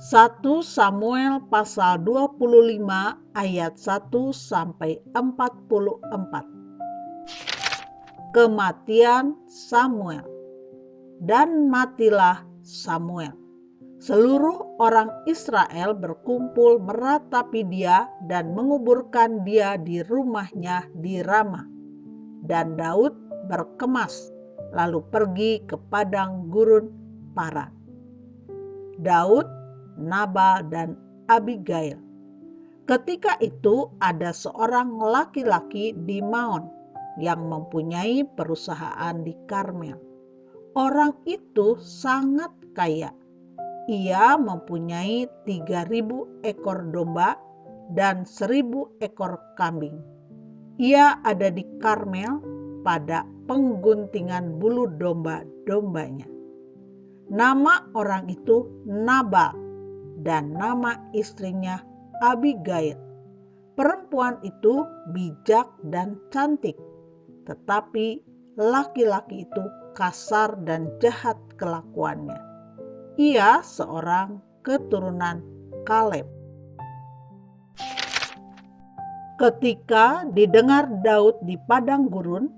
1 Samuel pasal 25 ayat 1 sampai 44. Kematian Samuel. Dan matilah Samuel. Seluruh orang Israel berkumpul meratapi dia dan menguburkan dia di rumahnya di Rama. Dan Daud berkemas lalu pergi ke padang gurun Paran. Daud, Nabal, dan Abigail. Ketika itu ada seorang laki-laki di Maon yang mempunyai perusahaan di Karmel. Orang itu sangat kaya. Ia mempunyai 3.000 ekor domba dan 1.000 ekor kambing. Ia ada di Karmel pada pengguntingan bulu domba-dombanya. Nama orang itu Nabal dan nama istrinya Abigail. Perempuan itu bijak dan cantik, tetapi laki-laki itu kasar dan jahat kelakuannya. Ia seorang keturunan Kaleb. Ketika didengar Daud di padang gurun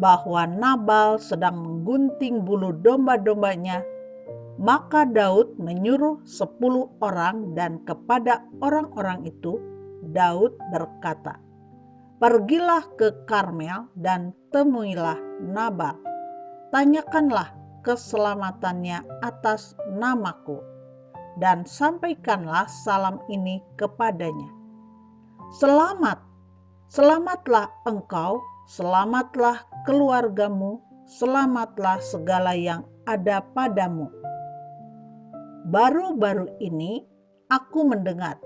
bahwa Nabal sedang menggunting bulu domba-dombanya, maka Daud menyuruh 10 orang, dan kepada orang-orang itu Daud berkata, "Pergilah ke Karmel dan temuilah Nabal. Tanyakanlah keselamatannya atas namaku, dan sampaikanlah salam ini kepadanya. Selamat, selamatlah engkau, selamatlah keluargamu, selamatlah segala yang ada padamu. Baru-baru ini aku mendengar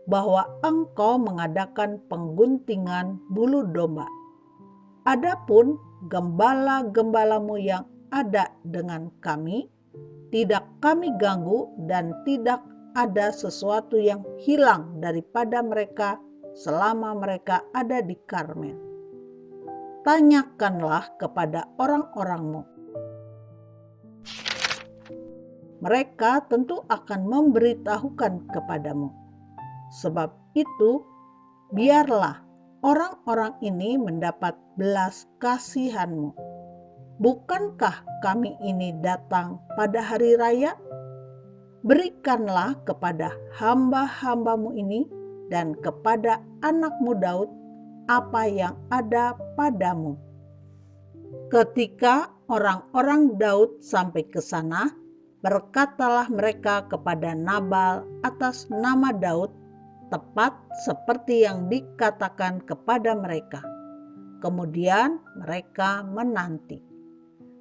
bahwa engkau mengadakan pengguntingan bulu domba. Adapun gembala-gembalamu yang ada dengan kami, tidak kami ganggu, dan tidak ada sesuatu yang hilang daripada mereka selama mereka ada di Karmel. Tanyakanlah kepada orang-orangmu. Mereka tentu akan memberitahukan kepadamu. Sebab itu, biarlah orang-orang ini mendapat belas kasihanmu. Bukankah kami ini datang pada hari raya? Berikanlah kepada hamba-hambamu ini dan kepada anakmu Daud apa yang ada padamu." Ketika orang-orang Daud sampai ke sana, berkatalah mereka kepada Nabal atas nama Daud, tepat seperti yang dikatakan kepada mereka. Kemudian mereka menanti.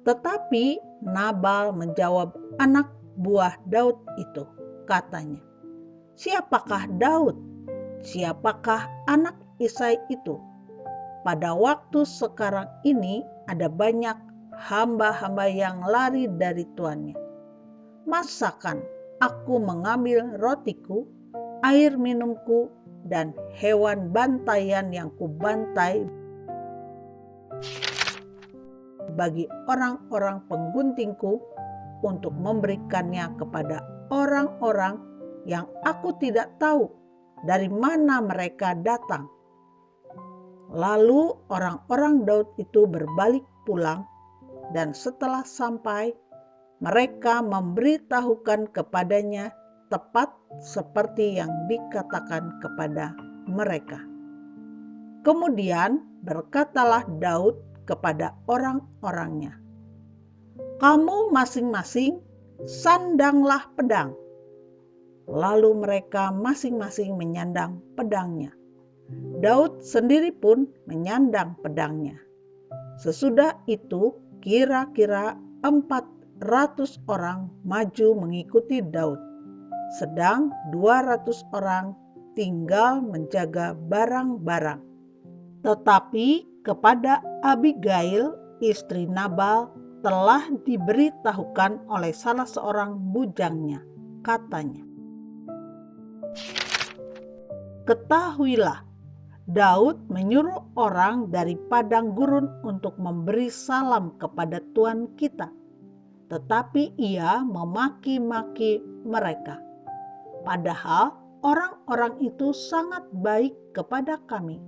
Tetapi Nabal menjawab anak buah Daud itu, katanya, "Siapakah Daud? Siapakah anak Isai itu? Pada waktu sekarang ini ada banyak hamba-hamba yang lari dari tuannya. Masakan aku mengambil rotiku, air minumku, dan hewan bantaian yang kubantai bagi orang-orang pengguntingku untuk memberikannya kepada orang-orang yang aku tidak tahu dari mana mereka datang." Lalu orang-orang Daud itu berbalik pulang, dan setelah sampai, mereka memberitahukan kepadanya tepat seperti yang dikatakan kepada mereka. Kemudian berkatalah Daud kepada orang-orangnya, "Kamu masing-masing sandanglah pedang." Lalu mereka masing-masing menyandang pedangnya. Daud sendiri pun menyandang pedangnya. Sesudah itu kira-kira 400 orang maju mengikuti Daud, sedang 200 orang tinggal menjaga barang-barang. Tetapi kepada Abigail, istri Nabal, telah diberitahukan oleh salah seorang bujangnya, katanya, "Ketahuilah, Daud menyuruh orang dari padang gurun untuk memberi salam kepada Tuan kita, tetapi ia memaki-maki mereka. Padahal orang-orang itu sangat baik kepada kami.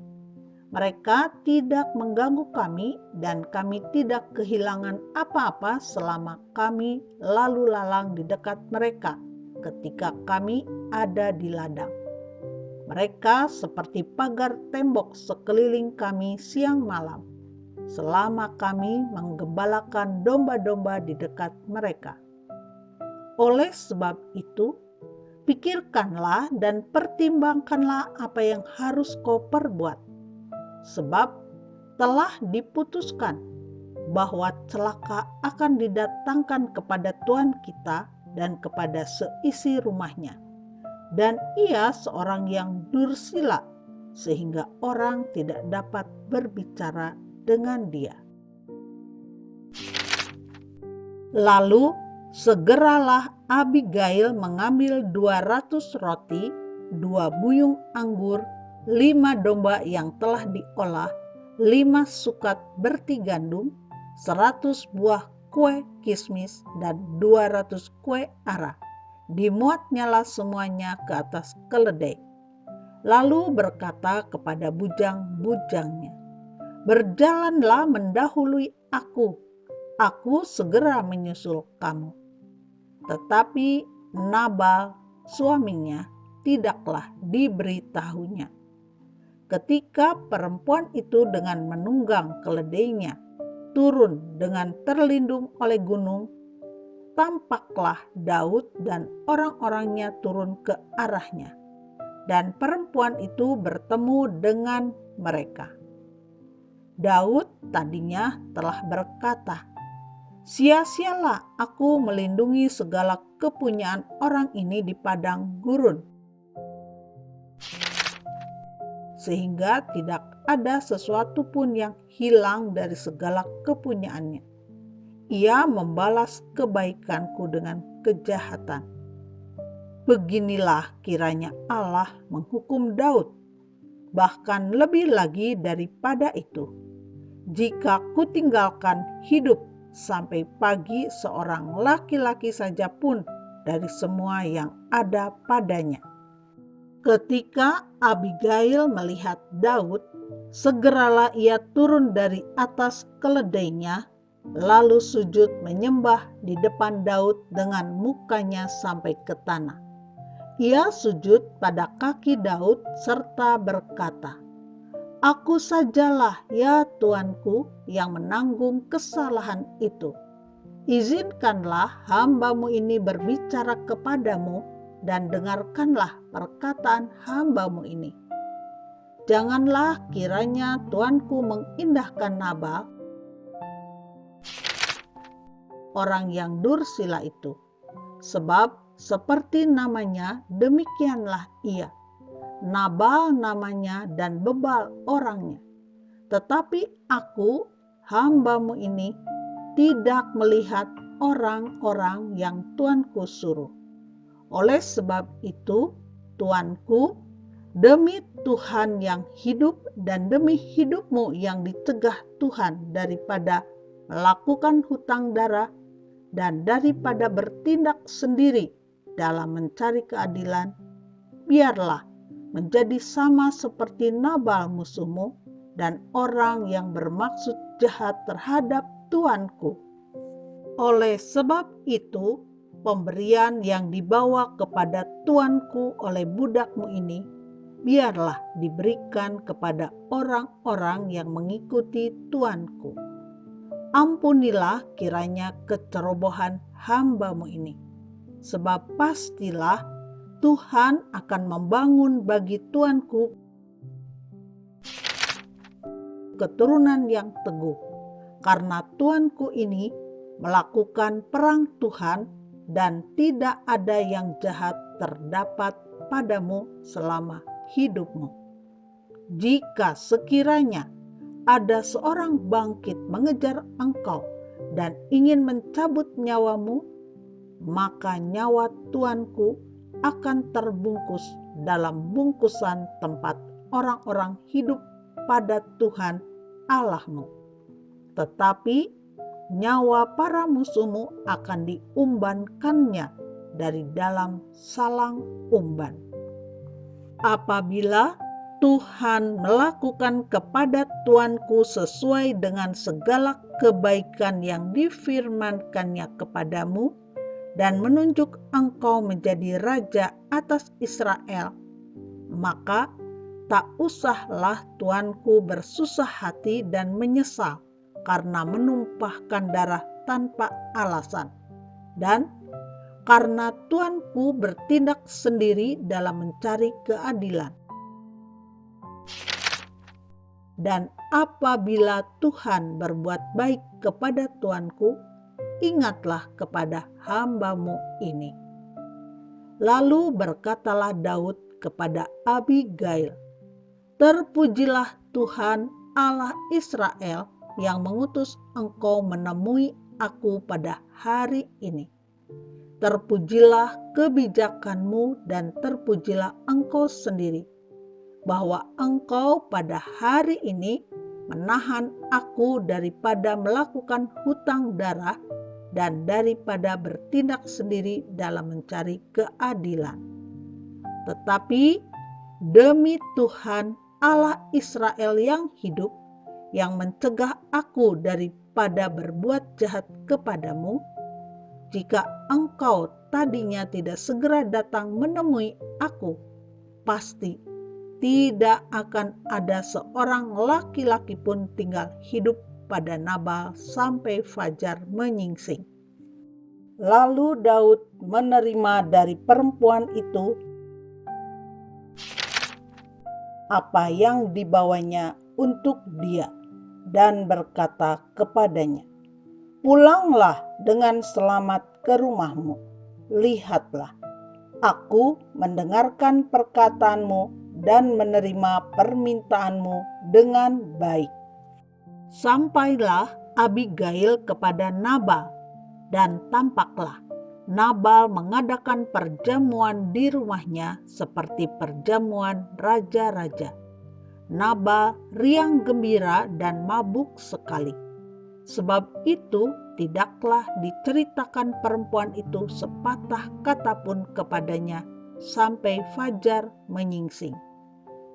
Mereka tidak mengganggu kami dan kami tidak kehilangan apa-apa selama kami lalu lalang di dekat mereka ketika kami ada di ladang. Mereka seperti pagar tembok sekeliling kami siang malam, selama kami menggembalakan domba-domba di dekat mereka. Oleh sebab itu, pikirkanlah dan pertimbangkanlah apa yang harus kau perbuat. Sebab telah diputuskan bahwa celaka akan didatangkan kepada Tuhan kita dan kepada seisi rumahnya. Dan ia seorang yang dursila, sehingga orang tidak dapat berbicara dengan dia. Lalu segeralah Abigail mengambil 200 roti, 2 buyung anggur, 5 domba yang telah diolah, 5 sukat berti gandum, 100 buah kue kismis, dan 200 kue ara. Dimuatnyalah semuanya ke atas keledai. Lalu berkata kepada bujang-bujangnya, "Berjalanlah mendahului aku segera menyusul kamu." Tetapi Nabal, suaminya, tidaklah diberitahunya. Ketika perempuan itu dengan menunggang keledainya turun dengan terlindung oleh gunung, tampaklah Daud dan orang-orangnya turun ke arahnya, dan perempuan itu bertemu dengan mereka. Daud tadinya telah berkata, "Sia-sialah aku melindungi segala kepunyaan orang ini di padang gurun, sehingga tidak ada sesuatu pun yang hilang dari segala kepunyaannya. Ia membalas kebaikanku dengan kejahatan. Beginilah kiranya Allah menghukum Daud, bahkan lebih lagi daripada itu, jika kutinggalkan hidup sampai pagi seorang laki-laki saja pun dari semua yang ada padanya." Ketika Abigail melihat Daud, segeralah ia turun dari atas keledainya, lalu sujud menyembah di depan Daud dengan mukanya sampai ke tanah. Ia sujud pada kaki Daud serta berkata, "Aku sajalah, ya Tuanku, yang menanggung kesalahan itu. Izinkanlah hamba-Mu ini berbicara kepadamu dan dengarkanlah perkataan hamba-Mu ini. Janganlah kiranya Tuanku mengindahkan Nabal, orang yang dursila itu, sebab seperti namanya demikianlah ia. Nabal namanya dan bebal orangnya. Tetapi aku, hamba-Mu ini, tidak melihat orang-orang yang Tuanku suruh. Oleh sebab itu, Tuanku, demi Tuhan yang hidup dan demi hidup-Mu yang dicegah Tuhan daripada melakukan hutang darah dan daripada bertindak sendiri dalam mencari keadilan, biarlah menjadi sama seperti Nabal musuh-Mu dan orang yang bermaksud jahat terhadap Tuanku. Oleh sebab itu, pemberian yang dibawa kepada Tuanku oleh budak-Mu ini, biarlah diberikan kepada orang-orang yang mengikuti Tuanku. Ampunilah kiranya kecerobohan hamba-Mu ini, sebab pastilah Tuhan akan membangun bagi Tuanku keturunan yang teguh, karena Tuanku ini melakukan perang Tuhan dan tidak ada yang jahat terdapat padamu selama hidupmu. Jika sekiranya ada seorang bangkit mengejar engkau dan ingin mencabut nyawamu, maka nyawa Tuanku akan terbungkus dalam bungkusan tempat orang-orang hidup pada Tuhan Allahmu. Tetapi nyawa para musuhmu akan diumbankannya dari dalam salang umban. Apabila Tuhan melakukan kepada tuanku sesuai dengan segala kebaikan yang difirmankannya kepadamu dan menunjuk engkau menjadi raja atas Israel, maka tak usahlah tuanku bersusah hati dan menyesal karena menumpahkan darah tanpa alasan, dan karena tuanku bertindak sendiri dalam mencari keadilan. Dan apabila Tuhan berbuat baik kepada tuanku, ingatlah kepada hamba-Mu ini. Lalu berkatalah Daud kepada Abigail, terpujilah Tuhan Allah Israel yang mengutus engkau menemui aku pada hari ini. Terpujilah kebijakanmu dan terpujilah engkau sendiri, bahwa engkau pada hari ini menahan aku daripada melakukan hutang darah dan daripada bertindak sendiri dalam mencari keadilan. Tetapi demi Tuhan Allah Israel yang hidup, yang mencegah aku daripada berbuat jahat kepadamu, jika engkau tadinya tidak segera datang menemui aku, pasti tidak akan ada seorang laki-laki pun tinggal hidup pada Nabal sampai fajar menyingsing. Lalu Daud menerima dari perempuan itu apa yang dibawanya untuk dia dan berkata kepadanya, "Pulanglah dengan selamat ke rumahmu. Lihatlah, aku mendengarkan perkataanmu dan menerima permintaanmu dengan baik." Sampailah Abigail kepada Nabal, dan tampaklah Nabal mengadakan perjamuan di rumahnya seperti perjamuan raja-raja. Nabal riang gembira dan mabuk sekali. Sebab itu tidaklah diceritakan perempuan itu sepatah kata pun kepadanya sampai fajar menyingsing.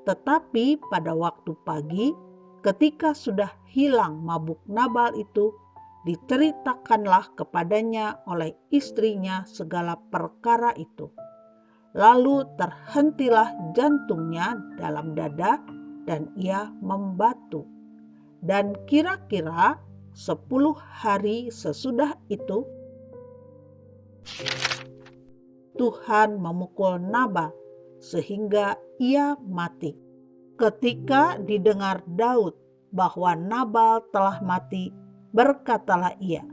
Tetapi pada waktu pagi, ketika sudah hilang mabuk Nabal itu, diceritakanlah kepadanya oleh istrinya segala perkara itu. Lalu terhentilah jantungnya dalam dada dan ia membatu. Dan kira-kira 10 hari sesudah itu, Tuhan memukul Nabal sehingga ia mati. Ketika didengar Daud bahwa Nabal telah mati, berkatalah ia,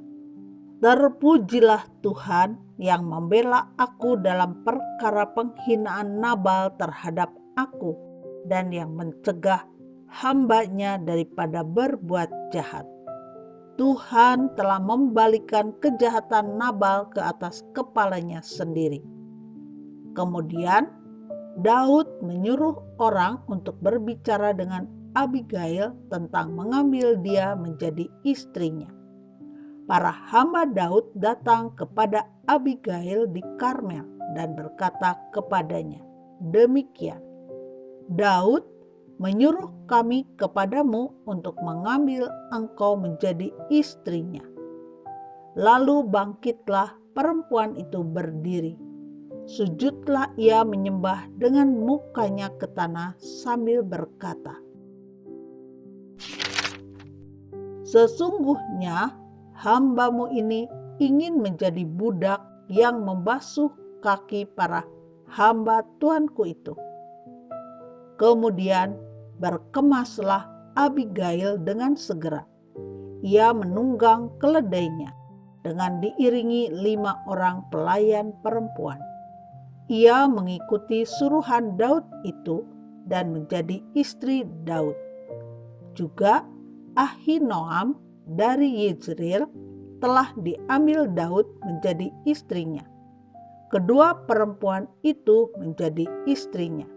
"Terpujilah Tuhan yang membela aku dalam perkara penghinaan Nabal terhadap aku dan yang mencegah hamba-Nya daripada berbuat jahat. Tuhan telah membalikan kejahatan Nabal ke atas kepalanya sendiri." Kemudian Daud menyuruh orang untuk berbicara dengan Abigail tentang mengambil dia menjadi istrinya. Para hamba Daud datang kepada Abigail di Karmel dan berkata kepadanya, "Demikian, Daud menyuruh kami kepadamu untuk mengambil engkau menjadi istrinya." Lalu bangkitlah perempuan itu berdiri. Sujudlah ia menyembah dengan mukanya ke tanah sambil berkata, "Sesungguhnya hamba-Mu ini ingin menjadi budak yang membasuh kaki para hamba tuanku itu." Kemudian berkemaslah Abigail dengan segera. Ia menunggang keledainya dengan diiringi 5 orang pelayan perempuan. Ia mengikuti suruhan Daud itu dan menjadi istri Daud. Juga Ahinoam dari Yezreel telah diambil Daud menjadi istrinya. Kedua perempuan itu menjadi istrinya.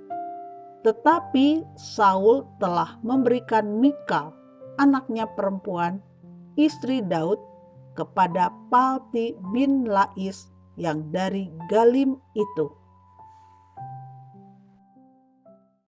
Tetapi Saul telah memberikan Mikal, anaknya perempuan, istri Daud, kepada Palti bin Lais yang dari Galim itu.